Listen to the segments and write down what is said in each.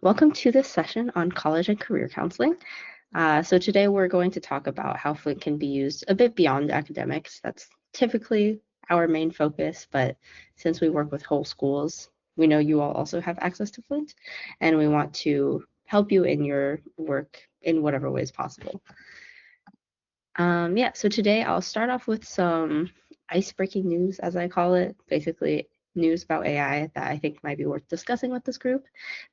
Welcome to this session on college and career counseling. So today we're going to talk about how Flint can be used a bit beyond academics. That's typically our main focus, but since we work with whole schools, we know you all also have access to Flint, and we want to help you in your work in whatever ways possible. So today I'll start off with some ice-breaking news, as I call it, basically news about AI that I think might be worth discussing with this group.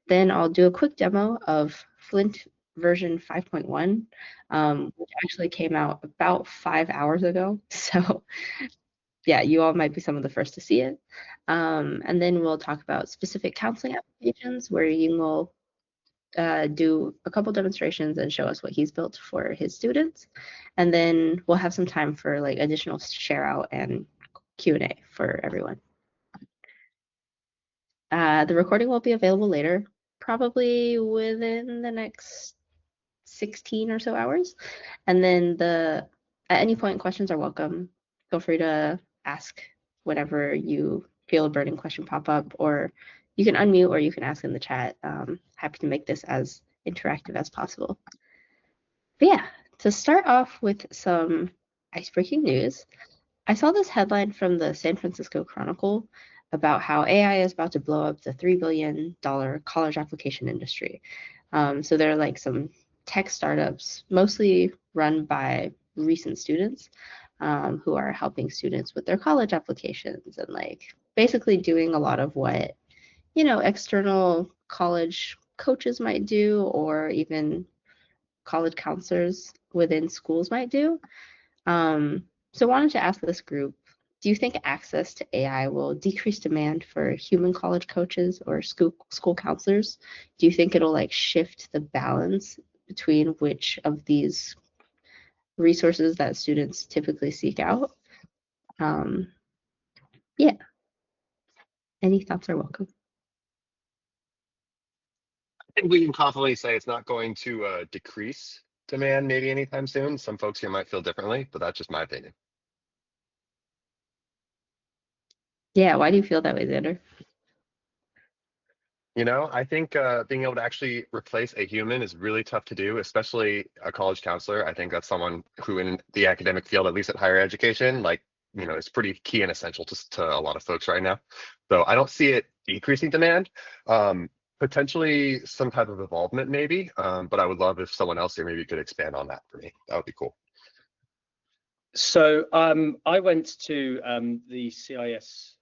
Then I'll do a quick demo of Flint version 5.1, which actually came out about 5 hours ago. So yeah, you all might be some of the first to see it. And then we'll talk about specific counseling applications where Ying will do a couple demonstrations and show us what he's built for his students. And then we'll have some time for like additional share out and Q&A for everyone. The recording will be available later, probably within the next 16 or so hours. And then at any point, questions are welcome. Feel free to ask whenever you feel a burning question pop up, or you can unmute or you can ask in the chat. Happy to make this as interactive as possible. But yeah, to start off with some ice-breaking news, I saw this headline from the San Francisco Chronicle about how AI is about to blow up the $3 billion college application industry. So there are like some tech startups, mostly run by recent students, who are helping students with their college applications and like basically doing a lot of what, external college coaches might do, or even college counselors within schools might do. So I wanted to ask this group, do you think access to AI will decrease demand for human college coaches or school counselors? Do you think it'll like shift the balance between which of these resources that students typically seek out? Yeah, any thoughts are welcome. I think we can confidently say it's not going to decrease demand maybe anytime soon. Some folks here might feel differently, but that's just my opinion. Yeah, why do you feel that way, Xander? I think being able to actually replace a human is really tough to do, especially a college counselor. I think that's someone who in the academic field, at least at higher education, is pretty key and essential to a lot of folks right now. So I don't see it decreasing demand. Potentially some type of involvement maybe, but I would love if someone else here maybe could expand on that for me. That would be cool. So I went to the CIS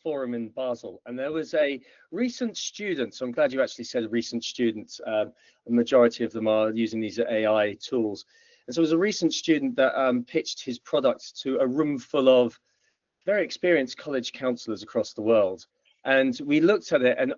forum in Basel, and there was a recent student. So I'm glad you actually said recent students. A majority of them are using these AI tools. And so it was a recent student that pitched his product to a room full of very experienced college counselors across the world. And we looked at it, and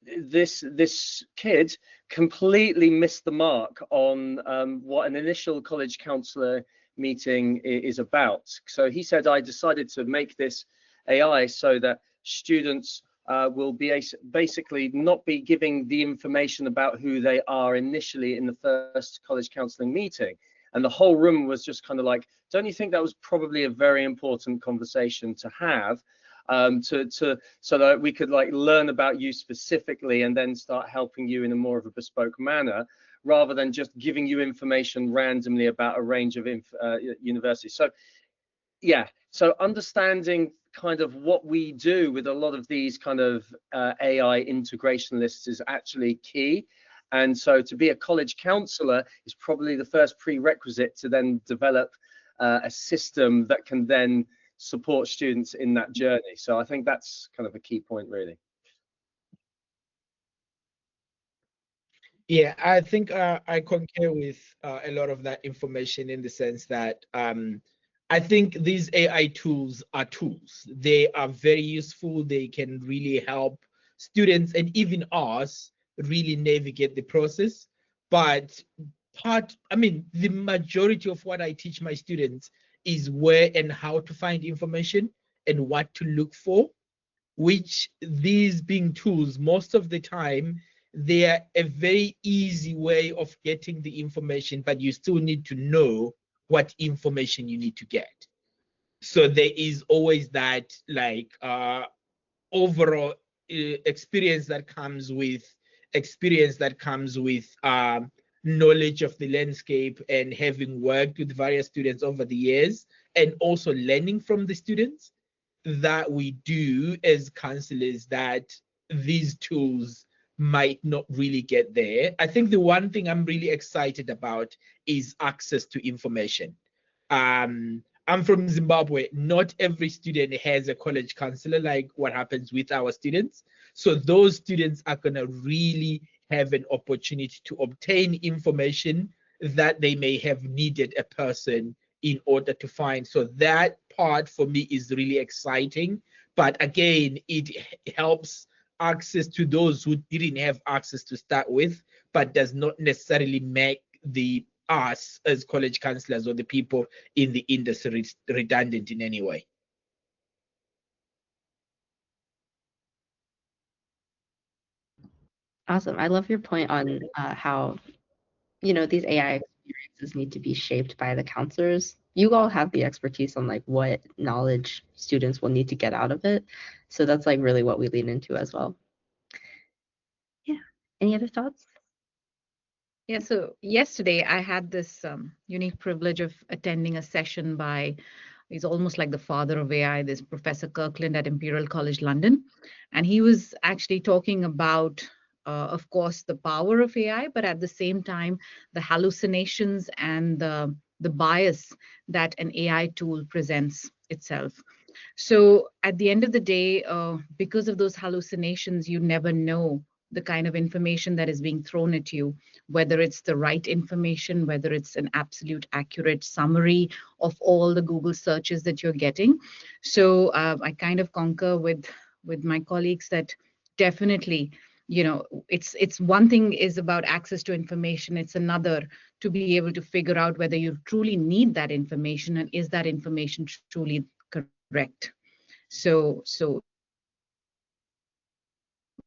this kid completely missed the mark on what an initial college counselor meeting is about. So he said, I decided to make this AI so that students will be basically not be giving the information about who they are initially in the first college counseling meeting. And the whole room was just kind of like, don't you think that was probably a very important conversation to have? So that we could like learn about you specifically and then start helping you in a more of a bespoke manner, rather than just giving you information randomly about a range of universities. So yeah, so understanding kind of what we do with a lot of these kind of AI integration lists is actually key. And so to be a college counselor is probably the first prerequisite to then develop a system that can then support students in that journey. So I think that's kind of a key point, really. Yeah, I think I concur with a lot of that information in the sense that I think these AI tools are tools. They are very useful. They can really help students and even us really navigate the process. But the majority of what I teach my students is where and how to find information and what to look for, which these being tools, most of the time, they are a very easy way of getting the information, but you still need to know what information you need to get. So there is always that like overall experience that comes with experience that comes with knowledge of the landscape and having worked with various students over the years, and also learning from the students, that we do as counselors, that these tools might not really get there. I think the one thing I'm really excited about is access to information. I'm from Zimbabwe. Not every student has a college counselor like what happens with our students. So those students are going to really have an opportunity to obtain information that they may have needed a person in order to find. So that part for me is really exciting. But again, it helps access to those who didn't have access to start with, but does not necessarily make the us as college counselors or the people in the industry redundant in any way. Awesome. I love your point on how, these AI experiences need to be shaped by the counselors. You all have the expertise on like what knowledge students will need to get out of it. So that's like really what we lean into as well. Yeah. Any other thoughts? Yeah, so yesterday I had this unique privilege of attending a session by, he's almost like the father of AI, this Professor Kirkland at Imperial College London. And he was actually talking about, of course, the power of AI, but at the same time, the hallucinations and the bias that an AI tool presents itself. So at the end of the day, because of those hallucinations, you never know the kind of information that is being thrown at you, whether it's the right information, whether it's an absolute accurate summary of all the Google searches that you're getting. So I kind of concur with my colleagues that definitely, it's one thing is about access to information. It's another to be able to figure out whether you truly need that information and is that information truly correct. So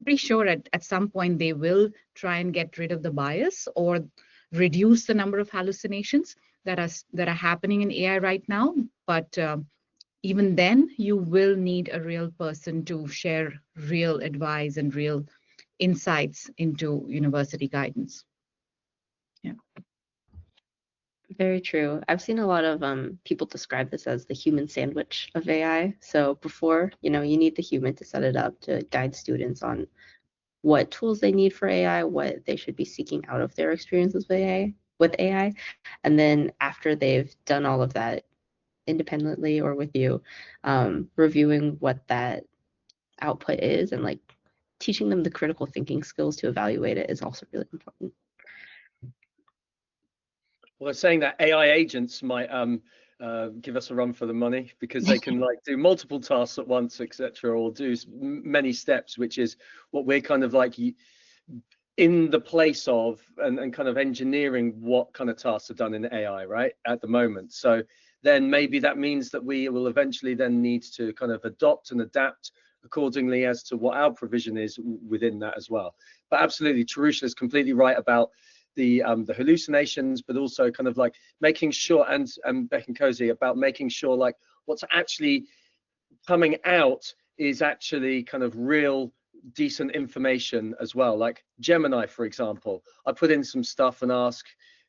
pretty sure at some point they will try and get rid of the bias or reduce the number of hallucinations that are happening in AI right now. But even then, you will need a real person to share real advice and real insights into university guidance. Yeah. Very true. I've seen a lot of people describe this as the human sandwich of AI. So before, you need the human to set it up to guide students on what tools they need for AI, what they should be seeking out of their experiences with AI. And then after they've done all of that independently or with you, reviewing what that output is and like teaching them the critical thinking skills to evaluate it is also really important. Well, they're saying that AI agents might give us a run for the money because they can like do multiple tasks at once, etc., or do many steps, which is what we're kind of like in the place of and kind of engineering what kind of tasks are done in AI right at the moment. So then maybe that means that we will eventually then need to kind of adopt and adapt accordingly as to what our provision is within that as well. But absolutely, Tarusha is completely right about the hallucinations, but also kind of like making sure, and Beck and Cozy, about making sure like what's actually coming out is actually kind of real decent information as well. Like Gemini, for example, I put in some stuff and ask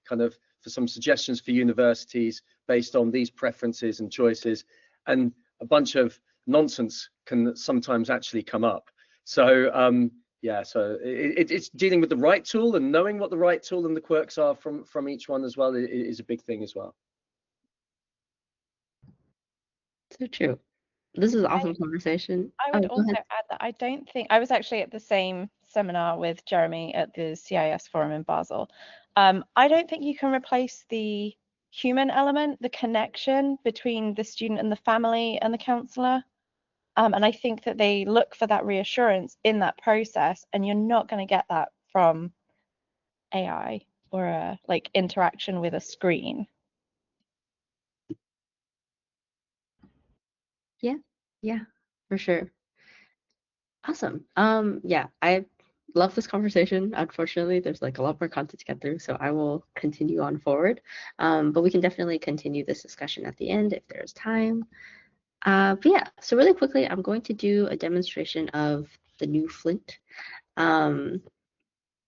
kind of for some suggestions for universities based on these preferences and choices, and a bunch of nonsense can sometimes actually come up. So yeah, so it's dealing with the right tool and knowing what the right tool and the quirks are from each one as well is a big thing as well. So true. This is an awesome conversation. I would also add that I don't think I was actually at the same seminar with Jeremy at the CIS forum in Basel. I don't think you can replace the human element, the connection between the student and the family and the counselor. And I think that they look for that reassurance in that process, and you're not going to get that from AI or a like interaction with a screen. Yeah, for sure. Awesome. Yeah, I love this conversation. Unfortunately, there's like a lot more content to get through, so I will continue on forward. But we can definitely continue this discussion at the end if there's time. But yeah, so really quickly, I'm going to do a demonstration of the new Flint.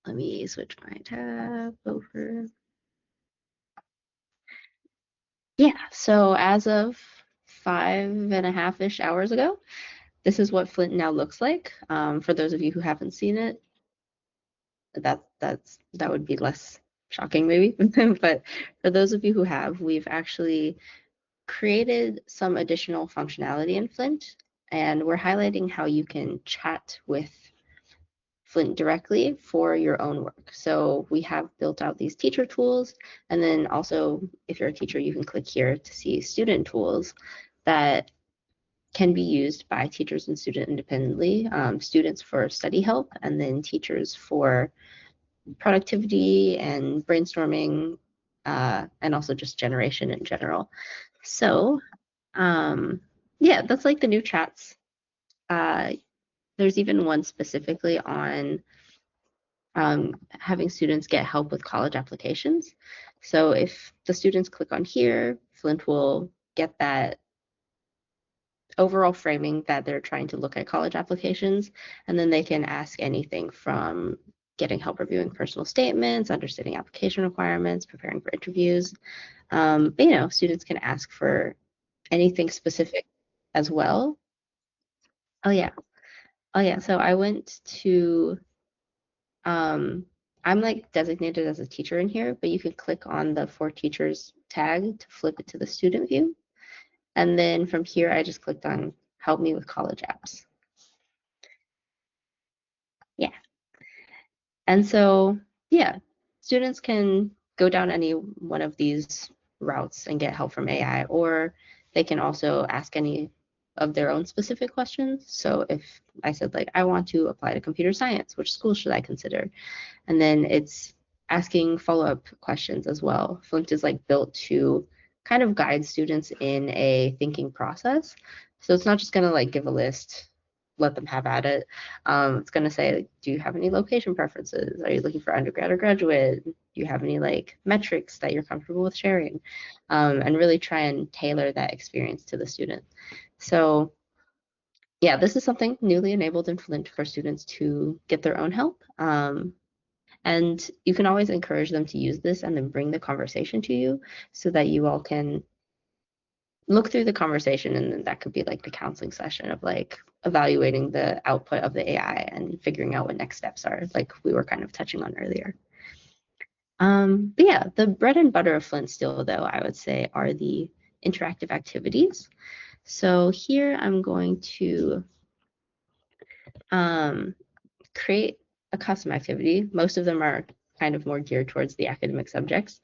Let me switch my tab over. Yeah, so as of 5.5-ish hours ago, this is what Flint now looks like. For those of you who haven't seen it, that would be less shocking maybe. But for those of you who have, we've actually created some additional functionality in Flint, and we're highlighting how you can chat with Flint directly for your own work. So we have built out these teacher tools, and then also if you're a teacher, you can click here to see student tools that can be used by teachers and students independently, students for study help, and then teachers for productivity and brainstorming, and also just generation in general. So yeah, that's like the new chats. There's even one specifically on having students get help with college applications. So if the students click on here, Flint will get that overall framing that they're trying to look at college applications, and then they can ask anything from getting help reviewing personal statements, understanding application requirements, preparing for interviews. But, you know, students can ask for anything specific as well. Oh yeah. Oh yeah. So I went to I'm like designated as a teacher in here, but you can click on the for teachers tag to flip it to the student view. And then from here, I just clicked on help me with college apps. Yeah. And so, yeah, students can go down any one of these routes and get help from AI, or they can also ask any of their own specific questions. So if I said like, I want to apply to computer science, which school should I consider? And then it's asking follow-up questions as well. Flint is like built to kind of guide students in a thinking process. So it's not just gonna like give a list, let them have at it. It's gonna say, do you have any location preferences? Are you looking for undergrad or graduate? Do you have any like metrics that you're comfortable with sharing? And really try and tailor that experience to the student. So yeah, this is something newly enabled in Flint for students to get their own help. And you can always encourage them to use this and then bring the conversation to you so that you all can look through the conversation, and then that could be like the counseling session of like evaluating the output of the AI and figuring out what next steps are, like we were kind of touching on earlier. But yeah, the bread and butter of Flint still, though, I would say are the interactive activities. So here I'm going to create a custom activity. Most of them are kind of more geared towards the academic subjects.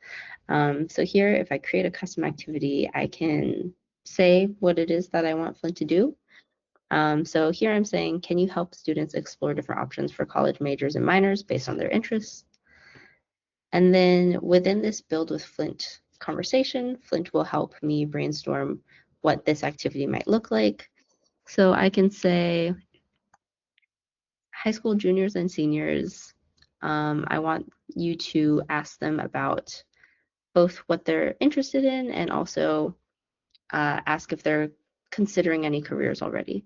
So here, if I create a custom activity, I can say what it is that I want Flint to do. So here I'm saying, can you help students explore different options for college majors and minors based on their interests? And then within this Build with Flint conversation, Flint will help me brainstorm what this activity might look like. So I can say, high school juniors and seniors, I want you to ask them about both what they're interested in and also ask if they're considering any careers already.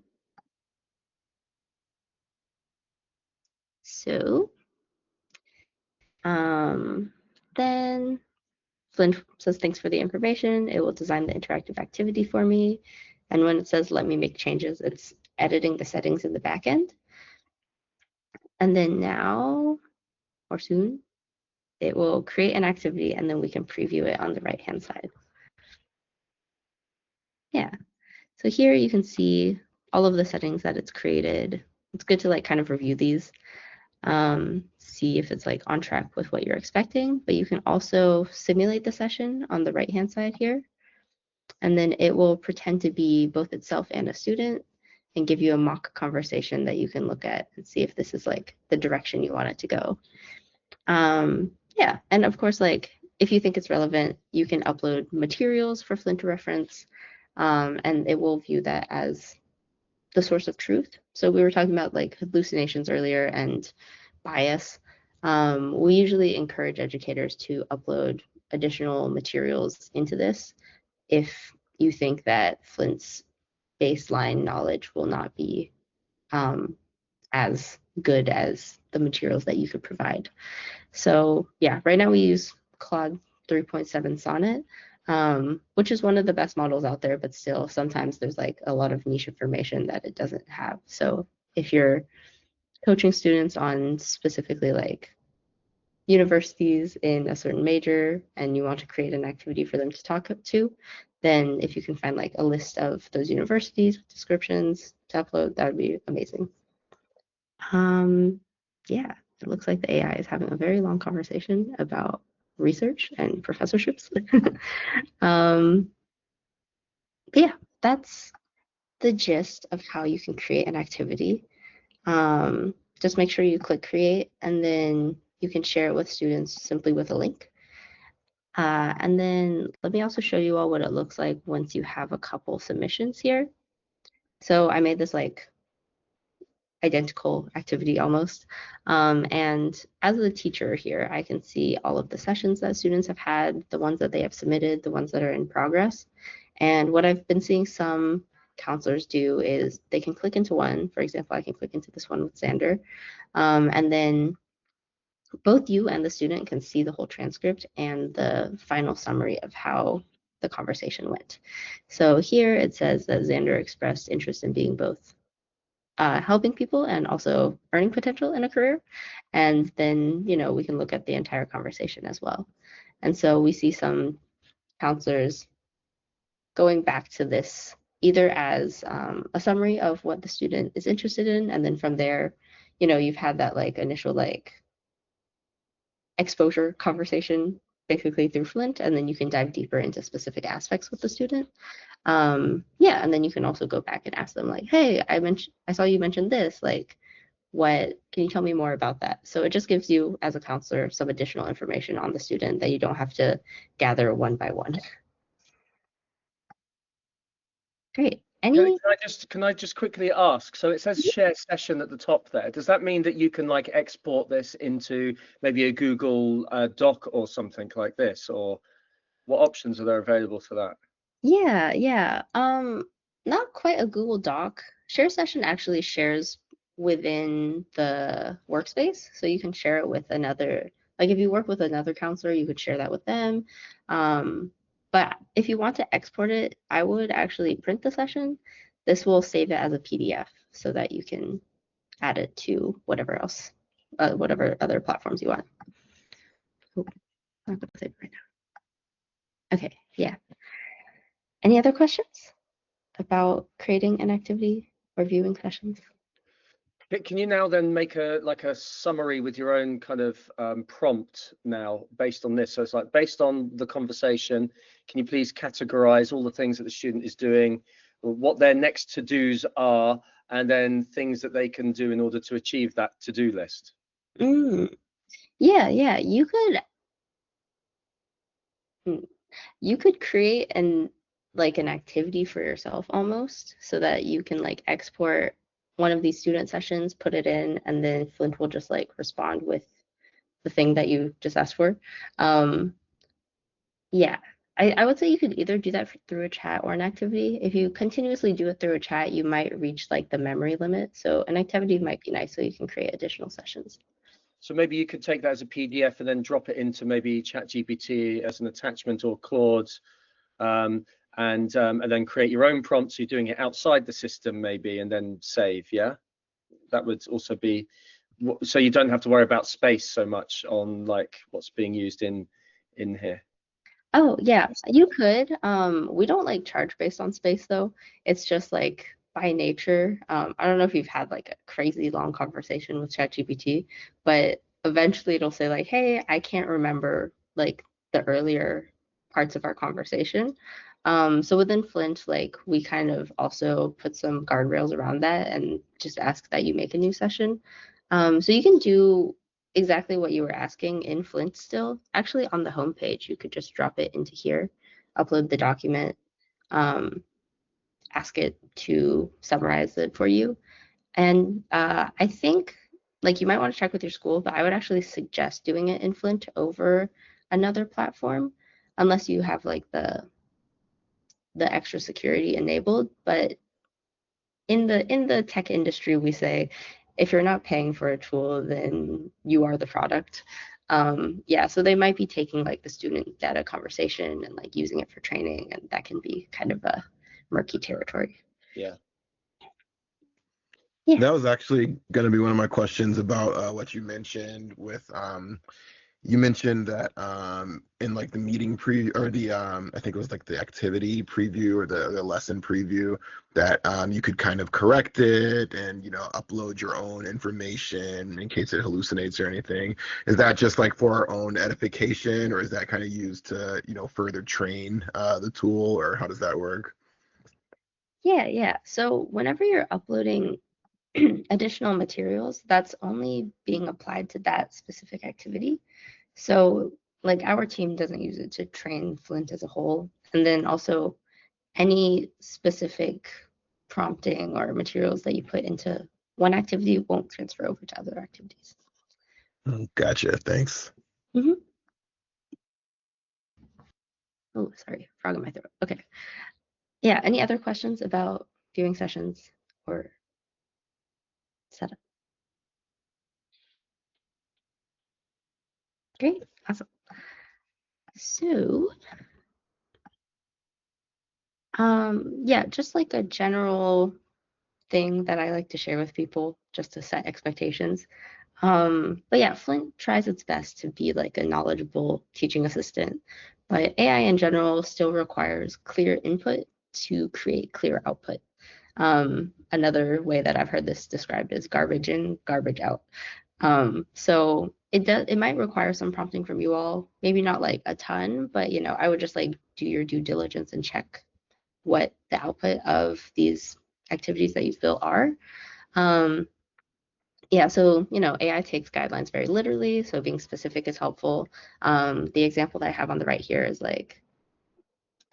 So then Flint says, thanks for the information. It will design the interactive activity for me. And when it says, let me make changes, it's editing the settings in the back end. And then now, or soon, it will create an activity, and then we can preview it on the right-hand side. Yeah, so here you can see all of the settings that it's created. It's good to like kind of review these, see if it's like on track with what you're expecting, but you can also simulate the session on the right-hand side here. And then it will pretend to be both itself and a student and give you a mock conversation that you can look at and see if this is like the direction you want it to go. Yeah, and of course, like if you think it's relevant, you can upload materials for Flint to reference, and it will view that as the source of truth. So we were talking about like hallucinations earlier and bias. We usually encourage educators to upload additional materials into this if you think that Flint's baseline knowledge will not be as good as the materials that you could provide. So yeah, right now we use Claude 3.7 Sonnet, which is one of the best models out there, but still sometimes there's like a lot of niche information that it doesn't have. So if you're coaching students on specifically like universities in a certain major and you want to create an activity for them to talk to, then if you can find like a list of those universities with descriptions to upload, that would be amazing. Yeah, it looks like the AI is having a very long conversation about research and professorships. But yeah, that's the gist of how you can create an activity. Just make sure you click create and then you can share it with students simply with a link. And then let me also show you all what it looks like once you have a couple submissions here. So I made this like identical activity almost. And as a teacher here, I can see all of the sessions that students have had, the ones that they have submitted, the ones that are in progress. And what I've been seeing some counselors do is they can click into one. For example, I can click into this one with Xander. And then both you and the student can see the whole transcript and the final summary of how the conversation went. So here it says that Xander expressed interest in being both helping people and also earning potential in a career. And then, you know, we can look at the entire conversation as well. And so we see some counselors going back to this either as a summary of what the student is interested in. And then from there, you know, you've had that like initial like exposure conversation basically through Flint, and then you can dive deeper into specific aspects with the student. Yeah, and then you can also go back and ask them like, hey, I saw you mentioned this, like, what can you tell me more about that? So it just gives you as a counselor some additional information on the student that you don't have to gather one by one. Great. Can I just quickly ask? So it says share session at the top there. Does that mean that you can like export this into maybe a Google Doc or something like this, or what options are there available for that? Yeah. Not quite a Google Doc. Share session actually shares within the workspace, so you can share it with another. Like if you work with another counselor, you could share that with them. But if you want to export it, I would actually print the session. This will save it as a PDF so that you can add it to whatever else, whatever other platforms you want. Oh, I'm not gonna save it right now. Okay, yeah. Any other questions about creating an activity or viewing sessions? Can you now then make a summary with your own kind of prompt now based on this? So it's like based on the conversation, can you please categorize all the things that the student is doing, what their next to-dos are, and then things that they can do in order to achieve that to-do list? Yeah. You could create an activity for yourself almost, so that you can like export one of these student sessions, put it in, and then Flint will just like respond with the thing that you just asked for. Yeah, I would say you could either do that through a chat or an activity. If you continuously do it through a chat, you might reach like the memory limit. So an activity might be nice so you can create additional sessions. So maybe you could take that as a PDF and then drop it into maybe ChatGPT as an attachment or Claude, and then create your own prompts. So you're doing it outside the system maybe, and then save. Yeah, that would also be, so you don't have to worry about space so much on like what's being used in here. Oh yeah, you could. We don't like charge based on space though. It's just like by nature. I don't know if you've had like a crazy long conversation with ChatGPT, but eventually it'll say like, hey, I can't remember like the earlier parts of our conversation. So within Flint, like we kind of also put some guardrails around that and just ask that you make a new session. So you can do exactly what you were asking in Flint still. Actually, on the homepage, you could just drop it into here, upload the document, ask it to summarize it for you. And I think like you might want to check with your school, but I would actually suggest doing it in Flint over another platform, unless you have like the extra security enabled. But in the tech industry, we say if you're not paying for a tool, then you are the product. Yeah, so they might be taking like the student data conversation and like using it for training, and that can be kind of a murky territory. Yeah. Yeah. That was actually going to be one of my questions about what you mentioned with you mentioned that in like the meeting or the I think it was like the activity preview or the lesson preview that you could kind of correct it and upload your own information in case it hallucinates or anything. Is that just like for our own edification, or is that kind of used to further train the tool, or how does that work? Yeah. So whenever you're uploading additional materials, that's only being applied to that specific activity. So like our team doesn't use it to train Flint as a whole. And then also any specific prompting or materials that you put into one activity won't transfer over to other activities. Gotcha. Thanks. Mm-hmm. Oh, sorry, frog in my throat. Okay. Yeah, any other questions about viewing sessions or setup? Great, awesome. So, yeah, just like a general thing that I like to share with people just to set expectations. But yeah, Flint tries its best to be like a knowledgeable teaching assistant, but AI in general still requires clear input to create clear output. Another way that I've heard this described is garbage in, garbage out. So it might require some prompting from you all, maybe not like a ton, but I would just like do your due diligence and check what the output of these activities that you've built are. Yeah, so AI takes guidelines very literally, so being specific is helpful. The example that I have on the right here is like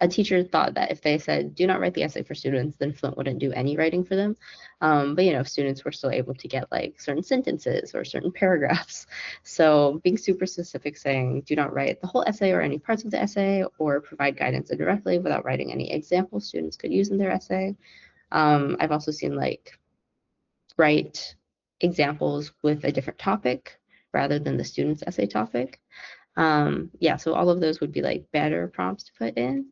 a teacher thought that if they said do not write the essay for students, then Flint wouldn't do any writing for them. But students were still able to get like certain sentences or certain paragraphs. So being super specific, saying do not write the whole essay or any parts of the essay, or provide guidance indirectly without writing any examples students could use in their essay. I've also seen like write examples with a different topic rather than the student's essay topic. Yeah, so all of those would be like better prompts to put in.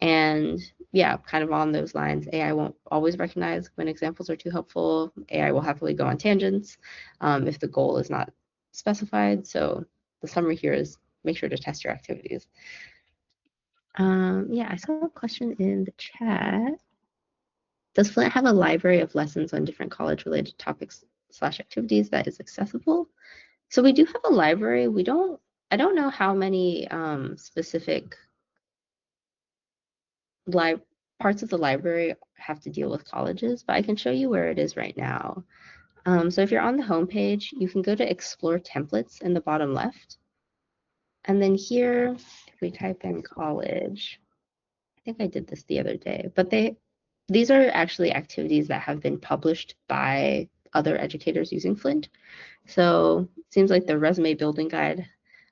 And yeah, kind of on those lines, AI won't always recognize when examples are too helpful. AI will happily go on tangents if the goal is not specified. So the summary here is make sure to test your activities. Yeah, I saw a question in the chat. Does Flint have a library of lessons on different college-related topics / activities that is accessible? So we do have a library. I don't know how many specific parts of the library have to deal with colleges, but I can show you where it is right now. So if you're on the home page, you can go to Explore Templates in the bottom left. And then here, if we type in college, I think I did this the other day, but these are actually activities that have been published by other educators using Flint. So it seems like the resume building guide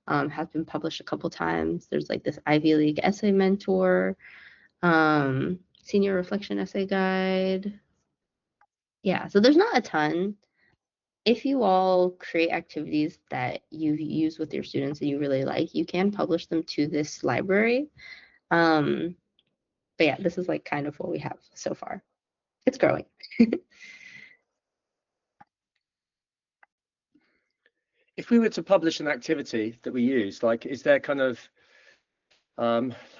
has been published a couple times. There's like this Ivy League essay mentor, senior reflection essay guide. Yeah, so there's not a ton. If you all create activities that you use with your students and you really like, you can publish them to this library. But yeah, this is like kind of what we have so far. It's growing. If we were to publish an activity that we use, like, is there kind of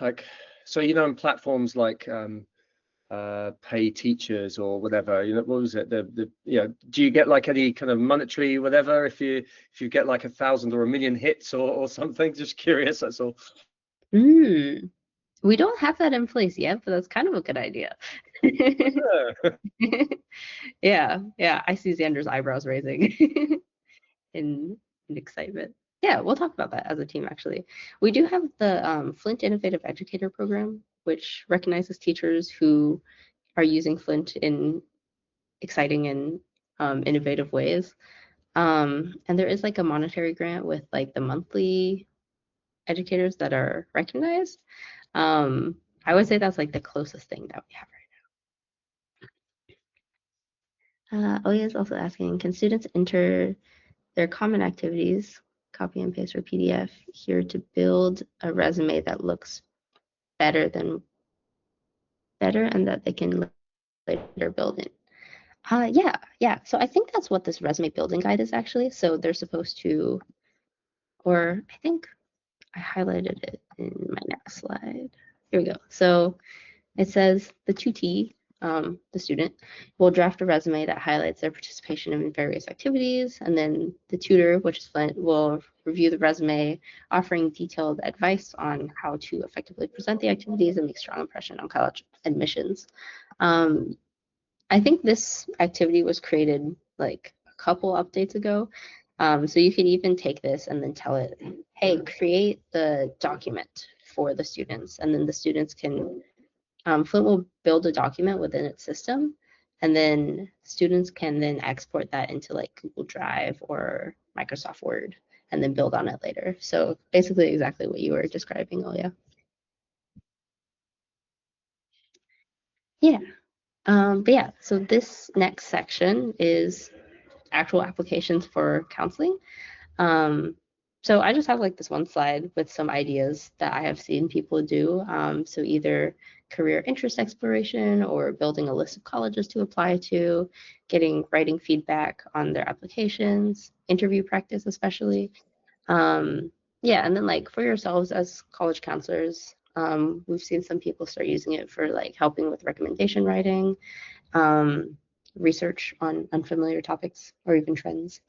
like, so in platforms like pay teachers or whatever, what was it, do you get like any kind of monetary whatever if you get like 1,000 or 1,000,000 hits or something? Just curious, that's all. We don't have that in place yet, but that's kind of a good idea. Yeah, I see Xander's eyebrows raising in excitement. Yeah, we'll talk about that as a team, actually. We do have the Flint Innovative Educator Program, which recognizes teachers who are using Flint in exciting and innovative ways. And there is like a monetary grant with like the monthly educators that are recognized. I would say that's like the closest thing that we have right Oya is also asking, can students enter their common activities, copy and paste or PDF here to build a resume that looks better and that they can later build in? Yeah. So I think that's what this resume building guide is actually. So they're supposed to, or I think I highlighted it in my next slide. Here we go. So it says the tutee, the student, will draft a resume that highlights their participation in various activities, and then the tutor, which is Flint, will review the resume, offering detailed advice on how to effectively present the activities and make strong impression on college admissions. I think this activity was created like a couple updates ago. So you can even take this and then tell it, hey, create the document for the students. And then the students can, Flint will build a document within its system. And then students can then export that into like Google Drive or Microsoft Word and then build on it later. So basically exactly what you were describing, Oya. Yeah. But yeah, so this next section is actual applications for counseling. So I just have like this one slide with some ideas that I have seen people do. So either career interest exploration or building a list of colleges to apply to, getting writing feedback on their applications, interview practice especially. Yeah, and then like for yourselves as college counselors, we've seen some people start using it for like helping with recommendation writing, research on unfamiliar topics or even trends,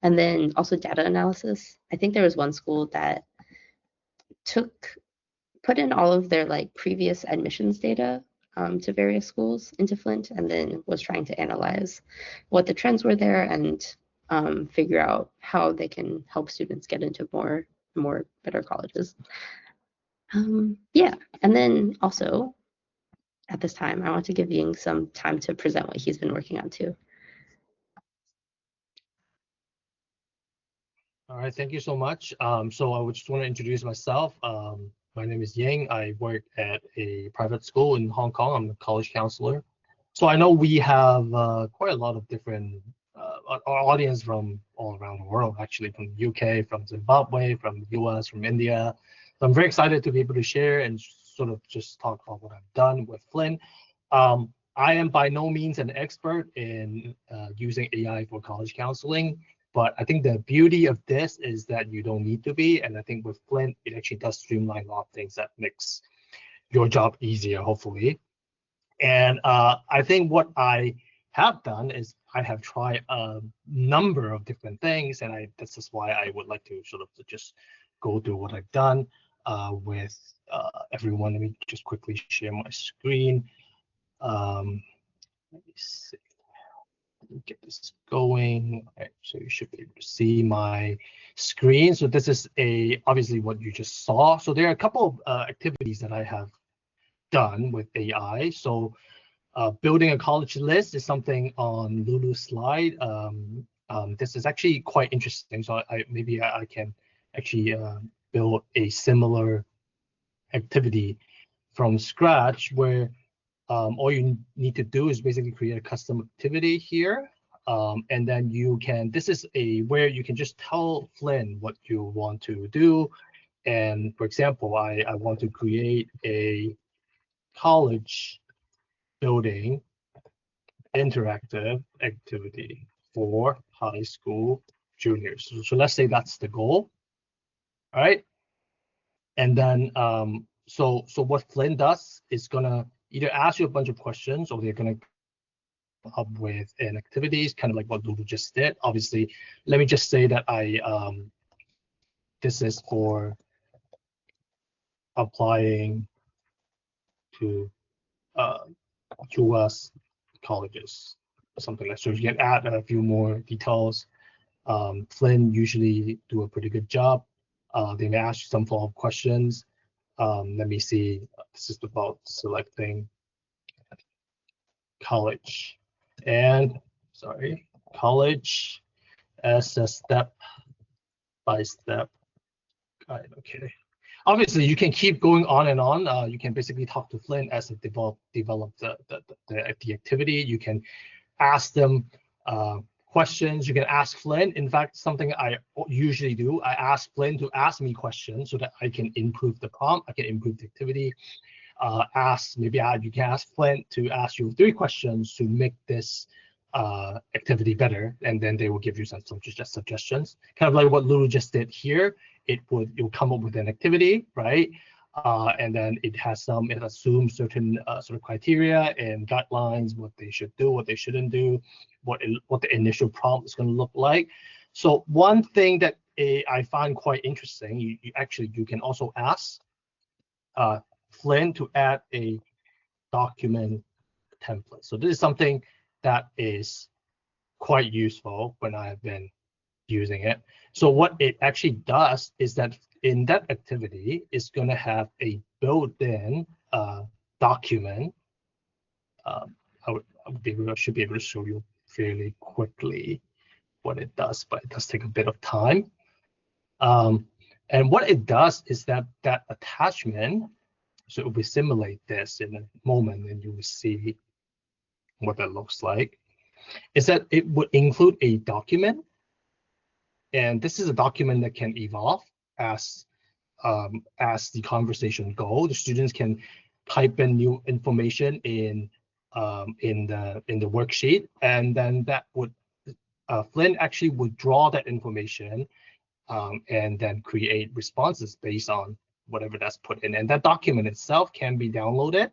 and then also data analysis. I think there was one school that put in all of their like previous admissions data to various schools into Flint, and then was trying to analyze what the trends were there and figure out how they can help students get into more better colleges. Yeah, and then also at this time, I want to give Ying some time to present what he's been working on too. All right, thank you so much. So I would just want to introduce myself. My name is Ying. I work at a private school in Hong Kong. I'm a college counselor. So I know we have quite a lot of different our audience from all around the world, actually from the UK, from Zimbabwe, from the US, from India. So I'm very excited to be able to share and sort of just talk about what I've done with Flint. I am by no means an expert in using AI for college counseling. But I think the beauty of this is that you don't need to be. And I think with Flint, it actually does streamline a lot of things that makes your job easier, hopefully. And I think what I have done is I have tried a number of different things. And this is why I would like to sort of just go through what I've done with everyone. Let me just quickly share my screen. Let me see. Get this going. All right, so you should be able to see my screen. So this is obviously what you just saw. So there are a couple of activities that I have done with AI. So building a college list is something on Lulu's slide. This is actually quite interesting. So maybe I can actually build a similar activity from scratch where all you need to do is basically create a custom activity here. And then this is where you can just tell Flynn what you want to do. And for example, I want to create a college building interactive activity for high school juniors. So let's say that's the goal. All right. And then so what Flynn does is gonna either ask you a bunch of questions or they're gonna up with an activities, kind of like what Lulu just did. Obviously, let me just say that this is for applying to US colleges, something like so. You can add a few more details. Flynn usually do a pretty good job. They may ask you some follow-up questions. Let me see. This is about selecting college and college as a step-by-step guide. Okay. Obviously, you can keep going on and on. You can basically talk to Flynn as they develop the activity. You can ask them questions. You can ask Flynn. In fact, something I usually do, I ask Flynn to ask me questions so that I can improve the prompt, I can improve the activity. You can ask Flint to ask you 3 questions to make this activity better, and then they will give you some suggestions. Kind of like what Lulu just did here. It will come up with an activity, right? And then it assumes certain sort of criteria and guidelines, what they should do, what they shouldn't do, what the initial prompt is going to look like. So one thing that I find quite interesting, you can also ask Flynn to add a document template. So this is something that is quite useful when I have been using it. So what it actually does is that in that activity, it's going to have a built-in document. I should be able to show you fairly quickly what it does, but it does take a bit of time. And what it does is that attachment, so if we simulate this in a moment, and you will see what that looks like, is that it would include a document. And this is a document that can evolve as the conversation goes. The students can type in new information in the worksheet, and then that would Flynn actually would draw that information and then create responses based on whatever that's put in. And that document itself can be downloaded,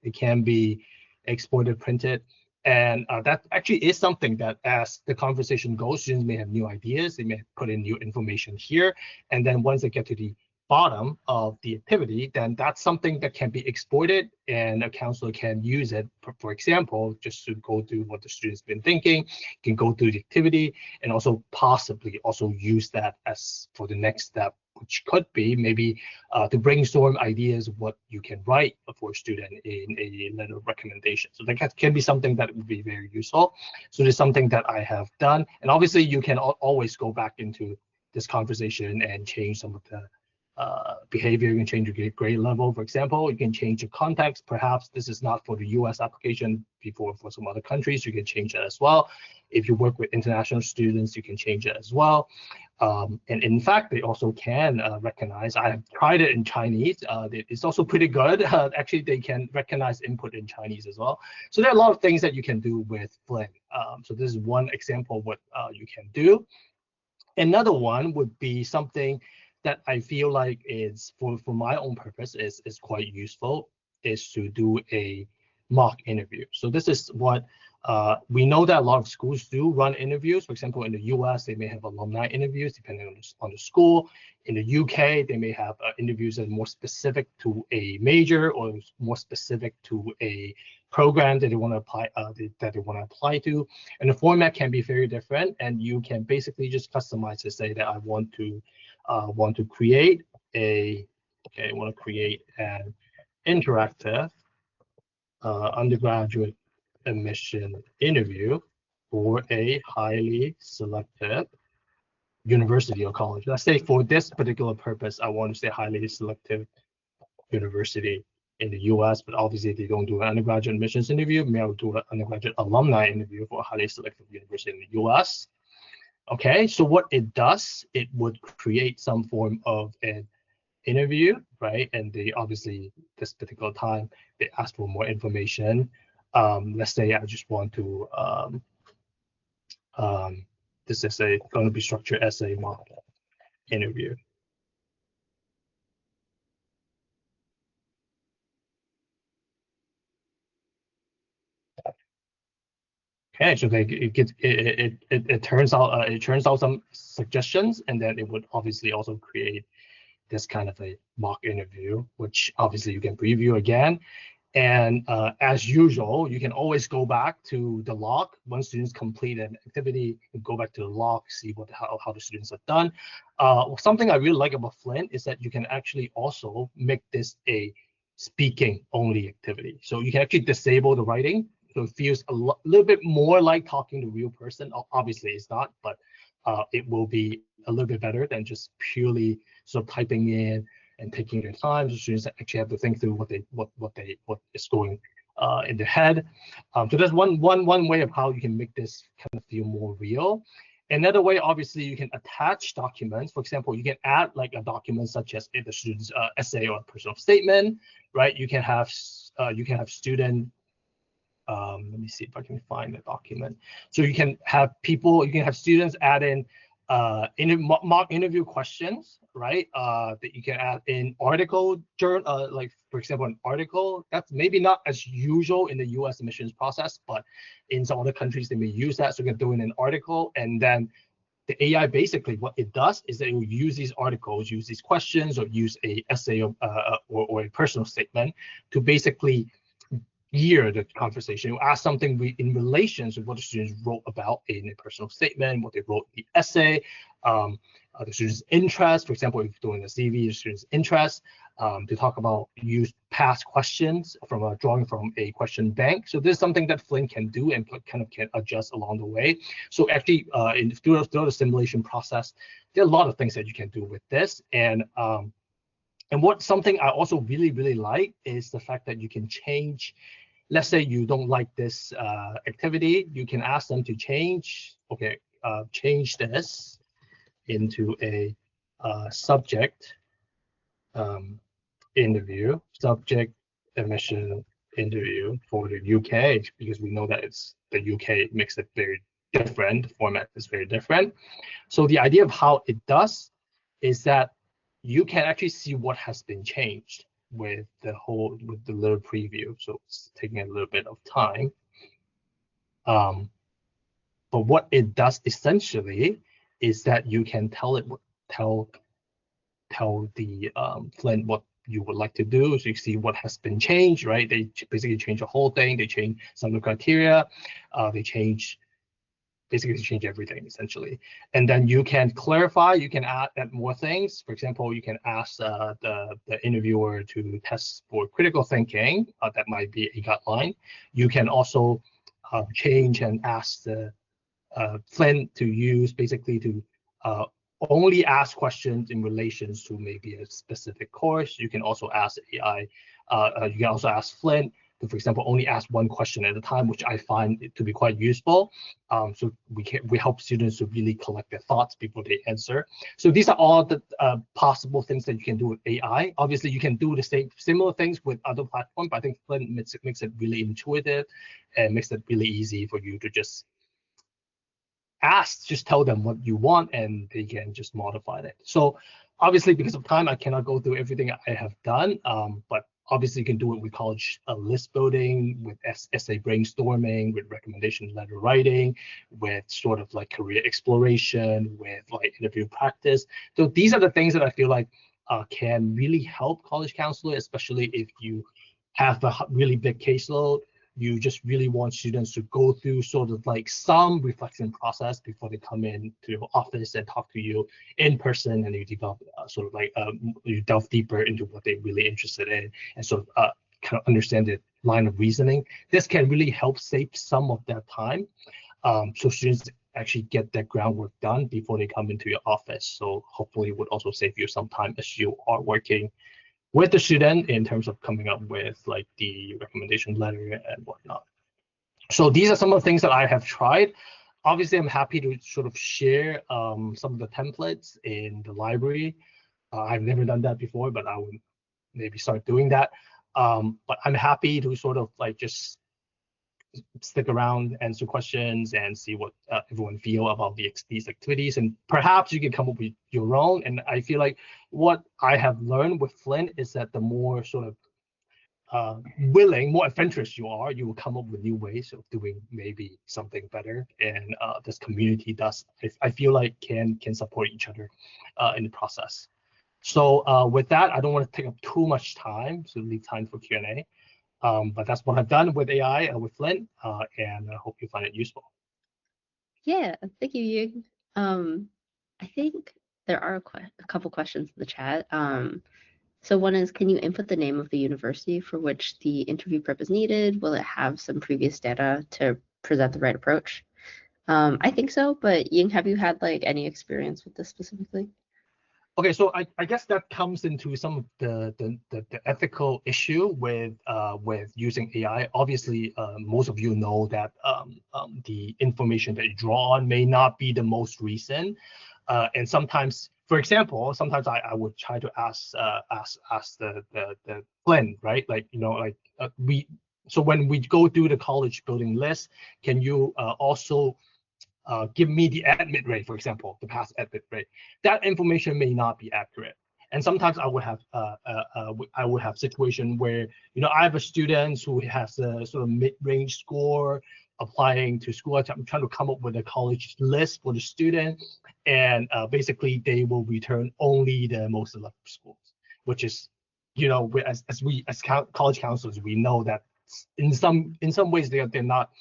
it can be exported, printed, and that actually is something that as the conversation goes, students may have new ideas, they may put in new information here, and then once they get to the bottom of the activity, then that's something that can be exported and a counselor can use it, for example, just to go through what the student's been thinking, can go through the activity and also possibly also use that as for the next step, which could be maybe to brainstorm ideas of what you can write for a student in a letter of recommendation. So that can be something that would be very useful. So there's something that I have done. And obviously you can always go back into this conversation and change some of the behavior. You can change your grade level, for example. You can change the context. Perhaps this is not for the US application, for some other countries, you can change that as well. If you work with international students, you can change it as well. And in fact, they also can recognize, I have tried it in Chinese. It's also pretty good. Actually, they can recognize input in Chinese as well. So there are a lot of things that you can do with Flynn. So this is one example of what you can do. Another one would be something that I feel like is for my own purpose is quite useful, is to do a mock interview. So this is what we know that a lot of schools do run interviews. For example, in the US, they may have alumni interviews depending on the school. In the UK, they may have interviews that are more specific to a major or more specific to a program that they want to apply to. And the format can be very different, and you can basically just customize to say that I want to create an interactive undergraduate admission interview for a highly selected university or college. Let's say for this particular purpose, I want to say highly selective university in the US, but obviously they don't do an undergraduate admissions interview, maybe I'll do an undergraduate alumni interview for a highly selective university in the US. Okay, so what it does, it would create some form of an interview, right? And they obviously, this particular time, they ask for more information. Let's say I just want to, this is going to be structured as a mock interview. Okay, so it turns out some suggestions, and then it would obviously also create this kind of a mock interview, which obviously you can preview again. And as usual, you can always go back to the log. Once students complete an activity, you go back to the log, see how the students have done. Something I really like about Flint is that you can actually also make this a speaking only activity. So you can actually disable the writing. So it feels a little bit more like talking to a real person. Obviously it's not, but it will be a little bit better than just purely sort of typing in and taking their time. So students actually have to think through what is going in their head. So that's one way of how you can make this kind of feel more real. Another way, obviously, you can attach documents. For example, you can add like a document such as the student's essay or personal statement, right? You can have student. Let me see if I can find the document. So you can have students add in mock interview questions, right? That you can add in article journal, like for example, an article. That's maybe not as usual in the U.S. admissions process, but in some other countries they may use that. So you can do in an article, and then the AI basically what it does is that it will use these articles, use these questions, or use a essay or a personal statement to basically gear the conversation. You ask something in relation to what the students wrote about in a personal statement, what they wrote in the essay, the student's interest. For example, if you're doing a CV, the student's interest, to talk about use past questions from drawing from a question bank. So this is something that Flint can do and kind of can adjust along the way. So actually, throughout the simulation process, there are a lot of things that you can do with this. And something I also really like is the fact that you can change. Let's say you don't like this activity, you can ask them to change. Okay, change this into a subject interview, subject admission interview for the UK, because we know that it's the UK makes it very different. The format is very different. So the idea of how it does is that you can actually see what has been changed with the little preview. So it's taking a little bit of time. But what it does essentially is that you can tell the Flint what you would like to do. So you see what has been changed, right? They basically change the whole thing. They change some of the criteria. They change everything essentially. And then you can clarify, you can add more things. For example, you can ask the interviewer to test for critical thinking. That might be a guideline. You can also change and ask the Flint to use basically to only ask questions in relations to maybe a specific course. You can also ask AI, you can also ask Flint to, for example, only ask one question at a time, which I find it to be quite useful. So we help students to really collect their thoughts before they answer. So these are all the possible things that you can do with AI. Obviously, you can do the similar things with other platforms, but I think Flint makes it really intuitive and makes it really easy for you to just tell them what you want and they can just modify it. So obviously, because of time, I cannot go through everything I have done, but obviously you can do it with college list building, with essay brainstorming, with recommendation letter writing, with sort of like career exploration, with like interview practice. So these are the things that I feel like can really help college counselors, especially if you have a really big caseload. You just really want students to go through sort of like some reflection process before they come in to your office and talk to you in person, and you develop sort of like you delve deeper into what they're really interested in and sort of kind of understand the line of reasoning. This can really help save some of that time, so students actually get that groundwork done before they come into your office. So hopefully it would also save you some time as you are working with the student in terms of coming up with like the recommendation letter and whatnot. So these are some of the things that I have tried. Obviously, I'm happy to sort of share some of the templates in the library. I've never done that before, but I would maybe start doing that. But I'm happy to sort of like just stick around, answer questions, and see what everyone feel about these activities. And perhaps you can come up with your own. And I feel like what I have learned with Flint is that the more sort of more adventurous you are, you will come up with new ways of doing maybe something better. And this community does, I feel like, can support each other in the process. So with that, I don't want to take up too much time, so leave time for Q&A. But that's what I've done with AI with Flint, and I hope you find it useful. Yeah, thank you, Ying. I think there are a couple questions in the chat. So one is, can you input the name of the university for which the interview prep is needed? Will it have some previous data to present the right approach? I think so, but Ying, have you had like any experience with this specifically? Okay, so I guess that comes into some of the ethical issue with using AI. Obviously, most of you know that the information that you draw on may not be the most recent, and sometimes, for example, sometimes I would try to ask the Flint, right? Like, you know, like so when we go through the college building list, can you also give me the admit rate, for example, the past admit rate? That information may not be accurate. And sometimes I would have situation where, you know, I have a student who has a sort of mid-range score applying to school. I'm trying to come up with a college list for the student, and basically they will return only the most selective schools, which is, you know, as college counselors, we know that in some ways they're not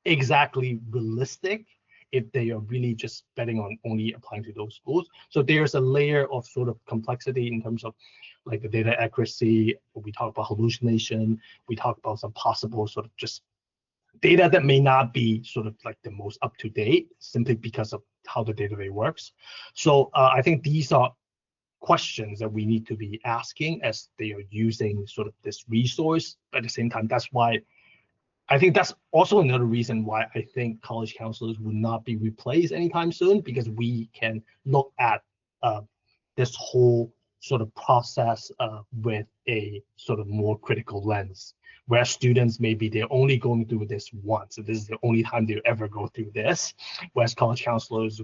exactly realistic if they are really just betting on only applying to those schools. So there's a layer of sort of complexity in terms of like the data accuracy. We talk about hallucination. We talk about some possible sort of just data that may not be sort of like the most up to date simply because of how the database works. So I think these are questions that we need to be asking as they are using sort of this resource. But at the same time, that's why I think that's also another reason why I think college counselors will not be replaced anytime soon, because we can look at this whole sort of process with a sort of more critical lens, whereas students, maybe they're only going through this once. So this is the only time they ever go through this, whereas college counselors,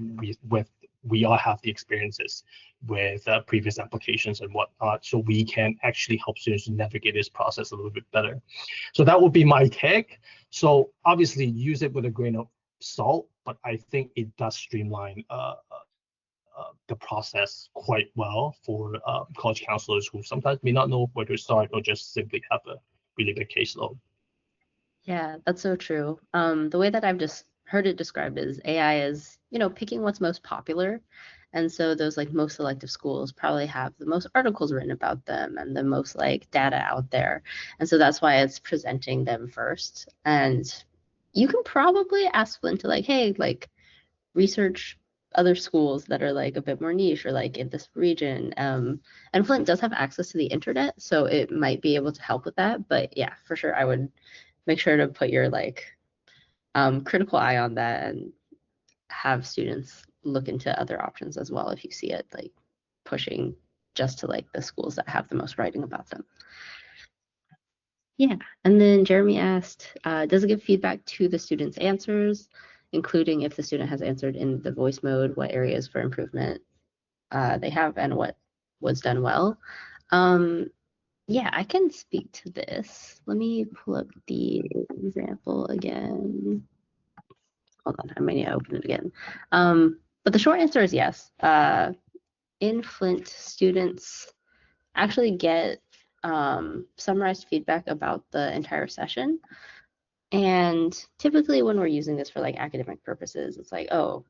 we all have the experiences with previous applications and whatnot, so we can actually help students navigate this process a little bit better. So that would be my take. So obviously use it with a grain of salt, but I think it does streamline the process quite well for college counselors who sometimes may not know where to start or just simply have a really big caseload. Yeah, that's so true. The way that I've just heard it described is AI is, you know, picking what's most popular. And so those like most selective schools probably have the most articles written about them and the most like data out there. And so that's why it's presenting them first. And you can probably ask Flint to like, hey, like research other schools that are like a bit more niche or like in this region. And Flint does have access to the internet, so it might be able to help with that. But yeah, for sure, I would make sure to put your like critical eye on that and have students look into other options as well if you see it like pushing just to like the schools that have the most writing about them. Yeah, and then Jeremy asked, does it give feedback to the students' answers, including if the student has answered in the voice mode, what areas for improvement they have and what was done well? Yeah, I can speak to this. Let me pull up the example again. Hold on, I may need to open it again. But the short answer is yes. In Flint, students actually get summarized feedback about the entire session. And typically when we're using this for like academic purposes, it's like, oh,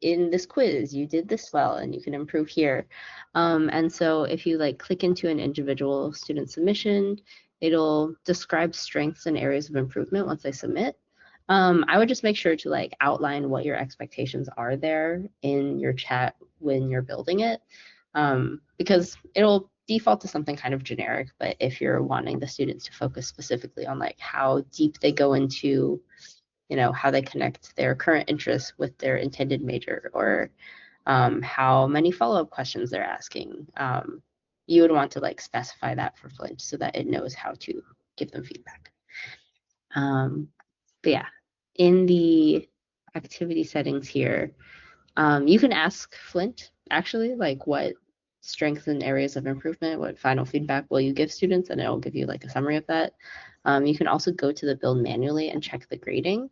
in this quiz, you did this well and you can improve here. And so if you like click into an individual student submission, it'll describe strengths and areas of improvement once they submit. I would just make sure to like outline what your expectations are there in your chat when you're building it, because it'll default to something kind of generic. But if you're wanting the students to focus specifically on like how deep they go into, you know, how they connect their current interests with their intended major, or how many follow-up questions they're asking, you would want to like specify that for Flint so that it knows how to give them feedback. But yeah, in the activity settings here, you can ask Flint actually like what strengths and areas of improvement, what final feedback will you give students, and it'll give you like a summary of that. You can also go to the build manually and check the grading.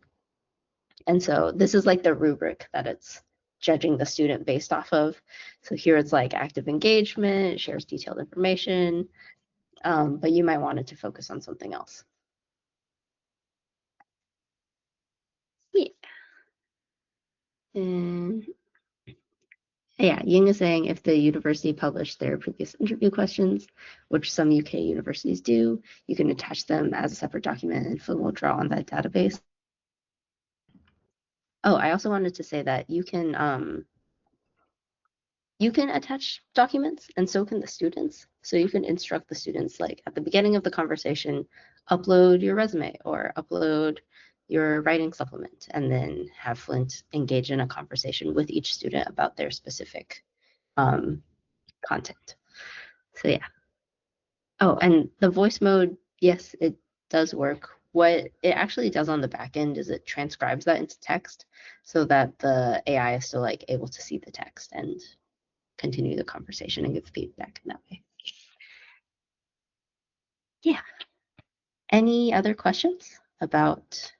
And so this is like the rubric that it's judging the student based off of. So here it's like active engagement, shares detailed information, but you might want it to focus on something else. Yeah. And yeah, Ying is saying if the university published their previous interview questions, which some UK universities do, you can attach them as a separate document and Flint will draw on that database. Oh, I also wanted to say that you can you can attach documents and so can the students. So you can instruct the students, like at the beginning of the conversation, upload your resume or upload your writing supplement, and then have Flint engage in a conversation with each student about their specific content. So yeah. Oh, and the voice mode, yes, it does work. What it actually does on the back end is it transcribes that into text so that the AI is still like able to see the text and continue the conversation and give feedback in that way. Yeah. Any other questions about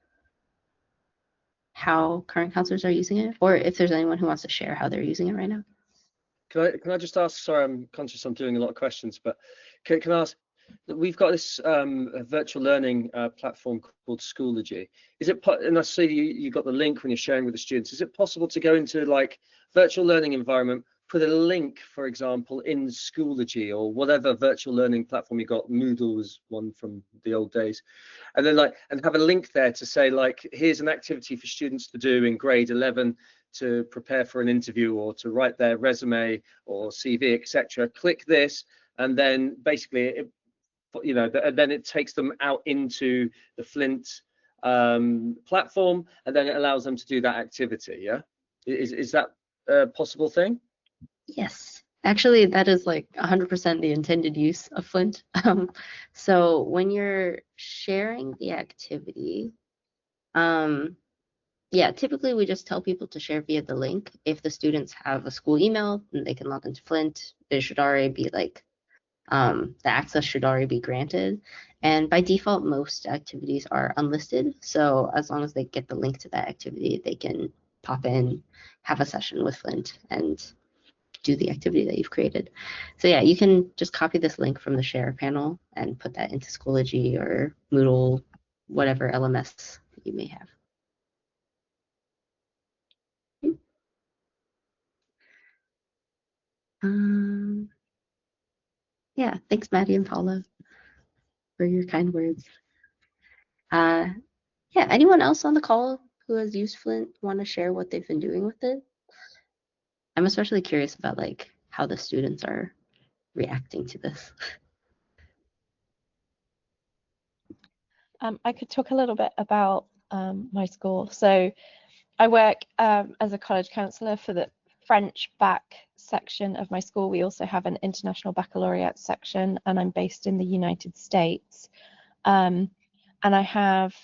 how current counselors are using it, or if there's anyone who wants to share how they're using it right now? Can I just ask? Sorry, I'm conscious I'm doing a lot of questions, but can I ask? We've got this virtual learning platform called Schoology. Is it? And I see you got the link when you're sharing with the students. Is it possible to go into like virtual learning environment, put a link, for example, in Schoology or whatever virtual learning platform you got? Moodle was one from the old days, and then and have a link there to say like, here's an activity for students to do in grade 11 to prepare for an interview or to write their resume or CV, etc. Click this, and then basically, then it takes them out into the Flint platform, and then it allows them to do that activity. Yeah, is that a possible thing? Yes, actually, that is like 100% the intended use of Flint. So when you're sharing the activity, yeah, typically we just tell people to share via the link. If the students have a school email, then they can log into Flint. It should already be like, the access should already be granted. And by default, most activities are unlisted. So as long as they get the link to that activity, they can pop in, have a session with Flint, and do the activity that you've created. So yeah, you can just copy this link from the share panel and put that into Schoology or Moodle, whatever LMS you may have. Yeah, thanks, Maddie and Paula, for your kind words. Yeah, anyone else on the call who has used Flint want to share what they've been doing with it? I'm especially curious about like how the students are reacting to this. I could talk a little bit about my school. So I work as a college counsellor for the French bac section of my school. We also have an international baccalaureate section, and I'm based in the United States. And I have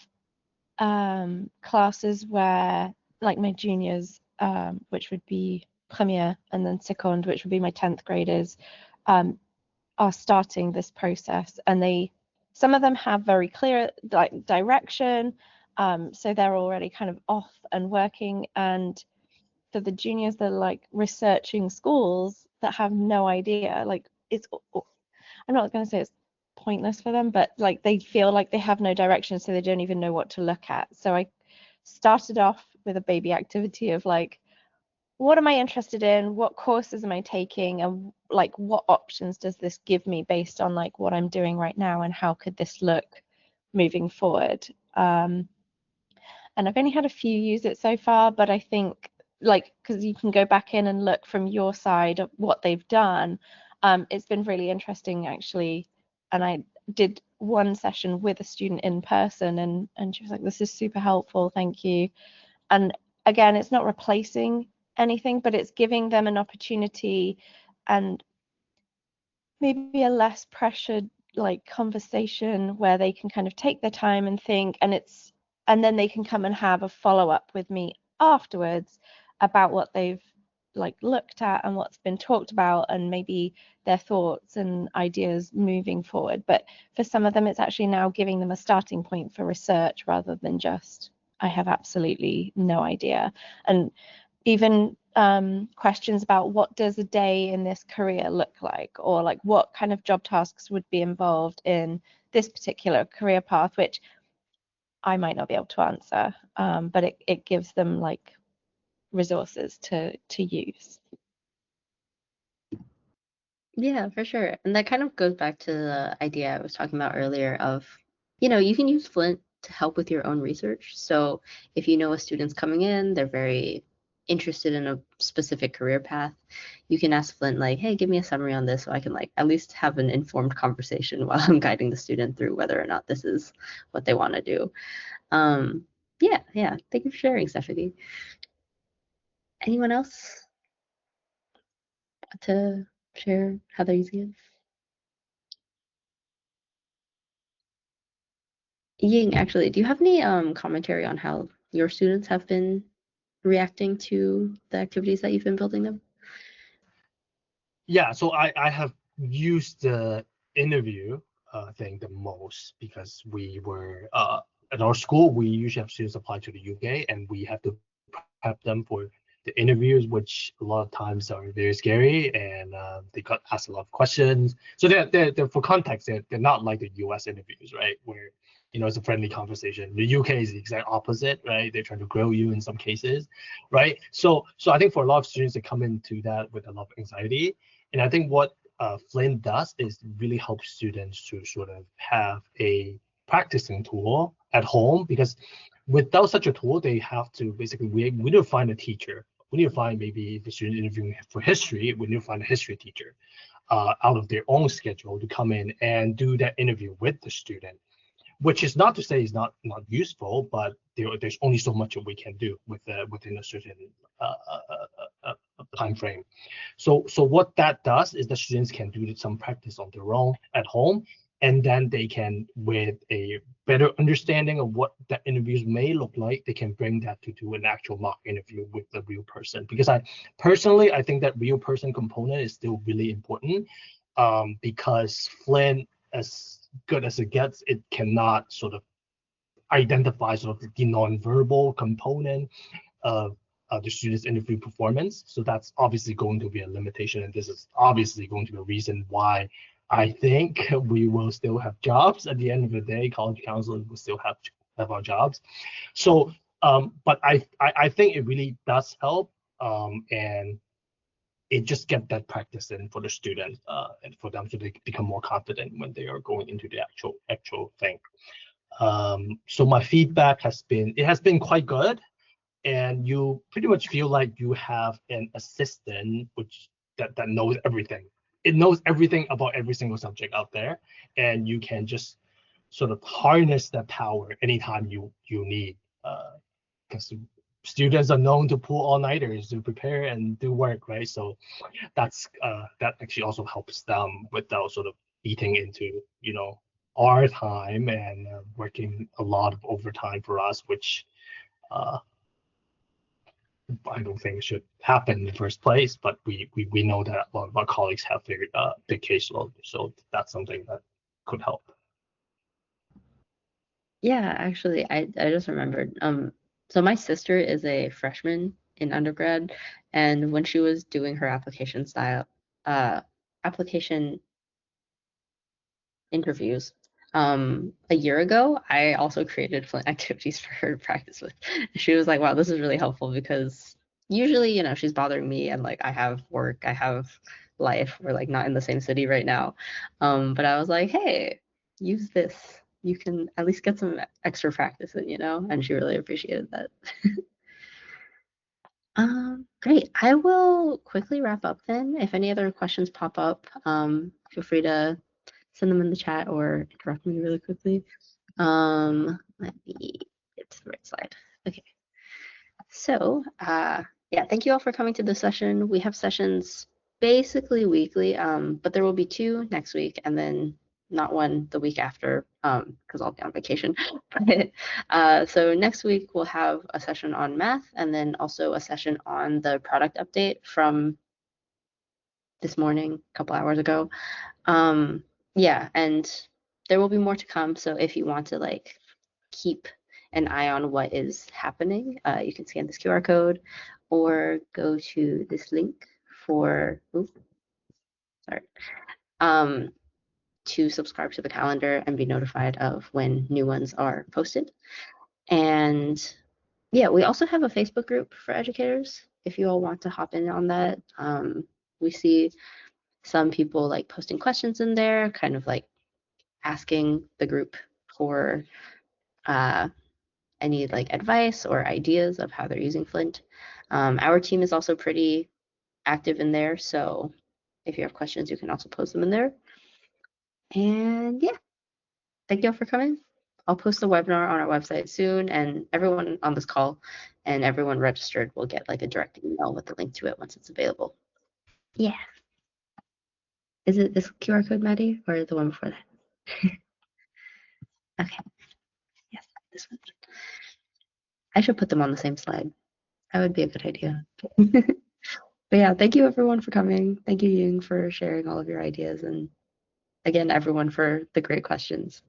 classes where, like my juniors, which would be première, and then seconde, which would be my 10th graders, are starting this process, and some of them have very clear like direction, so they're already kind of off and working, and for the juniors, they're like researching schools that have no idea. Like I'm not going to say it's pointless for them, but like they feel like they have no direction, so they don't even know what to look at. So I started off with a baby activity of like, what am I interested in? What courses am I taking? And like, what options does this give me based on like what I'm doing right now? And how could this look moving forward? And I've only had a few use it so far, but I think like, because you can go back in and look from your side of what they've done. It's been really interesting actually. And I did one session with a student in person, and she was like, this is super helpful, thank you. And again, it's not replacing anything, but it's giving them an opportunity and maybe a less pressured like conversation where they can kind of take their time and think, and then they can come and have a follow-up with me afterwards about what they've like looked at and what's been talked about, and maybe their thoughts and ideas moving forward. But for some of them, it's actually now giving them a starting point for research rather than just I have absolutely no idea. And even questions about what does a day in this career look like, or like what kind of job tasks would be involved in this particular career path, which I might not be able to answer, but it gives them like resources to use. Yeah, for sure. And that kind of goes back to the idea I was talking about earlier of, you can use Flint to help with your own research. So if you know a student's coming in, they're very interested in a specific career path, you can ask Flint like, hey, give me a summary on this so I can like at least have an informed conversation while I'm guiding the student through whether or not this is what they want to do. Yeah. Thank you for sharing, Stephanie. Anyone else to share how they're using it? Ying, actually, do you have any commentary on how your students have been reacting to the activities that you've been building them? Yeah, so I have used the interview thing the most because we were at our school, we usually have students apply to the UK and we have to prep them for the interviews, which a lot of times are very scary, and they got asked a lot of questions. So they're for context, they're not like the US interviews, right? Where it's a friendly conversation. The UK is the exact opposite, right? They're trying to grill you in some cases, right? So I think for a lot of students, they come into that with a lot of anxiety. And I think what Flint does is really help students to sort of have a practicing tool at home, because without such a tool, they have to basically, we need to find a teacher. We need to find, maybe if the student interviewing for history, we need to find a history teacher out of their own schedule to come in and do that interview with the student, which is not to say it's not useful, but there's only so much that we can do within a certain time frame. So what that does is the students can do some practice on their own at home, and then they can, with a better understanding of what the interviews may look like, they can bring that to do an actual mock interview with the real person. Because I think that real person component is still really important, because Flint, as good as it gets, it cannot sort of identify sort of the non-verbal component of the student's interview performance. So that's obviously going to be a limitation, and this is obviously going to be a reason why I think we will still have jobs at the end of the day. College counselors will still have our jobs. So, but I think it really does help, and it just get that practice in for the student, and for them so they become more confident when they are going into the actual thing. So my feedback has been quite good, and you pretty much feel like you have an assistant that knows everything. It knows everything about every single subject out there, and you can just sort of harness that power anytime you need, because students are known to pull all-nighters to prepare and do work, right? So that actually also helps them without sort of eating into our time and working a lot of overtime for us, which I don't think should happen in the first place. But we know that a lot of our colleagues have their big caseload, so that's something that could help. Yeah, actually, I just remembered. So my sister is a freshman in undergrad, and when she was doing her application interviews, a year ago, I also created Flint activities for her to practice with. She was like, "Wow, this is really helpful," because usually, she's bothering me, and like I have work, I have life. We're like not in the same city right now, but I was like, "Hey, use this. You can at least get some extra practice in," and she really appreciated that. Great. I will quickly wrap up then. If any other questions pop up, feel free to send them in the chat or interrupt me really quickly. Let me get to the right slide. Okay. So, yeah, thank you all for coming to this session. We have sessions basically weekly, but there will be 2 next week and then not one the week after, because I'll be on vacation. So next week we'll have a session on math and then also a session on the product update from this morning, a couple hours ago. Yeah, and there will be more to come. So if you want to like keep an eye on what is happening, you can scan this QR code or go to this link to subscribe to the calendar and be notified of when new ones are posted. And yeah, we also have a Facebook group for educators if you all want to hop in on that. We see some people like posting questions in there, kind of like asking the group for any like advice or ideas of how they're using Flint. Our team is also pretty active in there, so if you have questions, you can also post them in there. And yeah, thank you all for coming. I'll post the webinar on our website soon, and everyone on this call and everyone registered will get like a direct email with the link to it once it's available. Yeah. Is it this QR code, Maddie, or the one before that? Okay. Yes, this one. I should put them on the same slide. That would be a good idea. But yeah, thank you everyone for coming. Thank you, Ying, for sharing all of your ideas, and again, everyone for the great questions.